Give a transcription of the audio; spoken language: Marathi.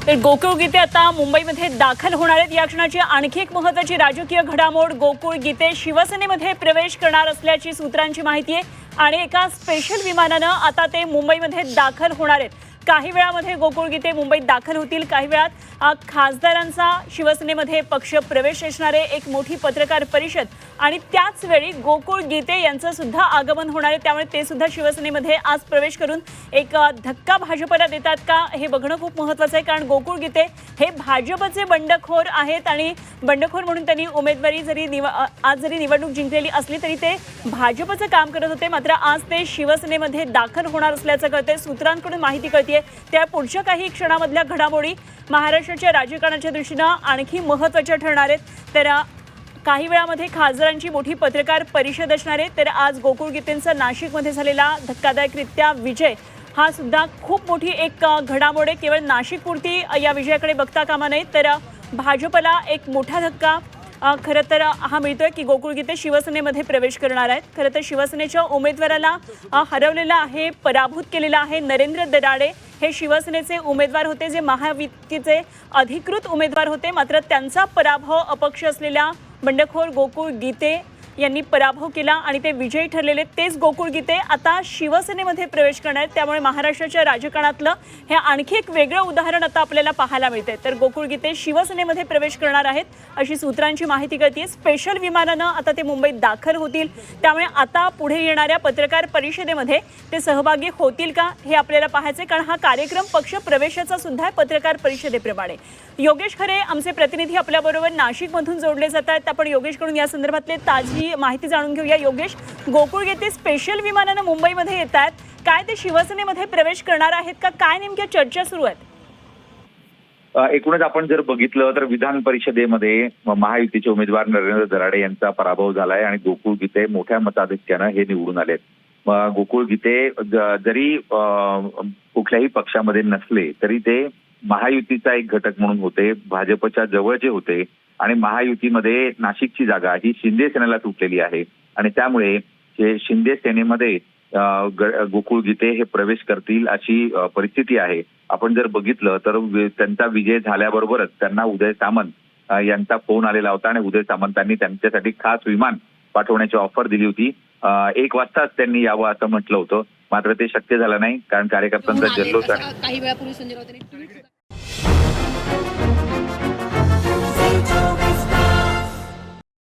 तर गोकुळ गीते आता मुंबईमध्ये दाखल होणार आहेत। या क्षणाची आणखी एक महत्त्वाची राजकीय घडामोड, गोकुळ गीते शिवसेनेमध्ये प्रवेश करणार असल्याची सूत्रांची माहिती आहे आणि एका स्पेशल विमानानं आता ते मुंबईमध्ये दाखल होणार आहेत। काही वेळामध्ये गोकुळ गीते मुंबईत दाखल होतील। काही वेळात खासदारांचा शिवसेनेमध्ये पक्ष प्रवेश असणार आहे। एक मोठी पत्रकार परिषद आणि त्याच वेळी गोकुळ गीते यांचं सुद्धा आगमन होणार आहे। त्यामुळे ते सुद्धा शिवसेनेमध्ये आज प्रवेश करून एक धक्का भाजपला देतात का हे बघणं खूप महत्त्वाचं आहे। कारण गोकुळ गीते हे भाजपचे बंडखोर आहेत आणि बंडखोर म्हणून त्यांनी उमेदवारी आज जरी निवडणूक जिंकलेली असली तरी ते भाजपचं काम करत होते। मात्र आज ते शिवसेनेमध्ये दाखल होणार असल्याचं कळतंय। सूत्रांकडून माहिती कळते त्या पुढच्या काही क्षणामधल्या घडामोडी महाराष्ट्राच्या राजकारणाच्या दृष्टीने आणखी महत्त्वाच्या ठरणार आहेत। तर काही वेळामध्ये खासदारांची मोठी पत्रकार परिषद असणार आहे। तर आज गोकुळ गीतेंचा नाशिकमध्ये झालेला धक्कादायकरित्या विजय हा सुद्धा खूप मोठी एक घडामोड आहे। केवळ नाशिकपुरती या विजयाकडे बघता कामा नये, तर भाजपला एक मोठा धक्का खरं तर हा मिळतोय की गोकुळ गीते शिवसेनेमध्ये प्रवेश करणार आहेत। खरं तर शिवसेनेच्या उमेदवाराला हरवलेला आहे, पराभूत केलेला आहे। नरेंद्र दराडे हे शिवसेनेचे उमेदवार होते, जे महायुतीचे अधिकृत उमेदवार होते। मात्र त्यांचा पराभव अपक्ष असलेल्या बंडखोर गोकुळ गीते यांनी पराभव केला आणि ते विजयी ठरलेले तेच गोकुळ गीते आता शिवसेनेमध्ये प्रवेश करणार आहेत। त्यामुळे महाराष्ट्राच्या राजकारणातलं हे आणखी एक वेगळं उदाहरण आता आपल्याला पाहायला मिळते। तर गोकुळ गीते शिवसेनेमध्ये प्रवेश करणार आहेत अशी सूत्रांची माहिती कळते। स्पेशल विमानानं आता ते मुंबईत दाखल होतील। त्यामुळे आता पुढे येणाऱ्या पत्रकार परिषदेमध्ये ते सहभागी होतील का हे आपल्याला पाहायचे, कारण हा कार्यक्रम पक्ष प्रवेशाचा सुद्धा आहे पत्रकार परिषदेप्रमाणे। योगेश खरे आमचे प्रतिनिधी आपल्याबरोबर नाशिकमधून जोडले जात आहेत। आपण योगेशकडून या संदर्भातले ताजी माहिती जाणून घेऊया। योगेश, गोकुळ गीते स्पेशल विमानानं मुंबईमध्ये येत आहेत, काय ते शिवसेनेमध्ये प्रवेश करणार आहेत का, काय नेमक्या चर्चा सुरू आहेत? एकूणच आपण जर बघितलं तर विधान परिषदेमध्ये महायुतीचे उमेदवार नरेंद्र दराडे यांचा पराभव झालाय आणि गोकुळ गीते मोठ्या मताधिक्यानं हे निवडून आलेत। गोकुळ गीते जरी कुठल्याही पक्षामध्ये नसले तरी ते महायुतीचा एक घटक म्हणून होते, भाजपच्या जवळचे होते आणि महायुतीमध्ये नाशिकची जागा ही शिंदे सेनेला सुटलेली आहे आणि त्यामुळे शिंदे सेनेमध्ये गोकुळ गीते हे प्रवेश करतील अशी परिस्थिती आहे। आपण जर बघितलं तर त्यांचा विजय झाल्याबरोबरच त्यांना उदय सामंत यांचा फोन आलेला होता आणि उदय सामंतांनी त्यांच्यासाठी खास विमान पाठवण्याची ऑफर दिली होती। 1 वाजताच त्यांनी यावं असं म्हटलं होतं, मात्र ते शक्य झालं नाही कारण कार्यकर्त्यांचा जल्लोष काही वेळापूर्वी संजय राऊतांनी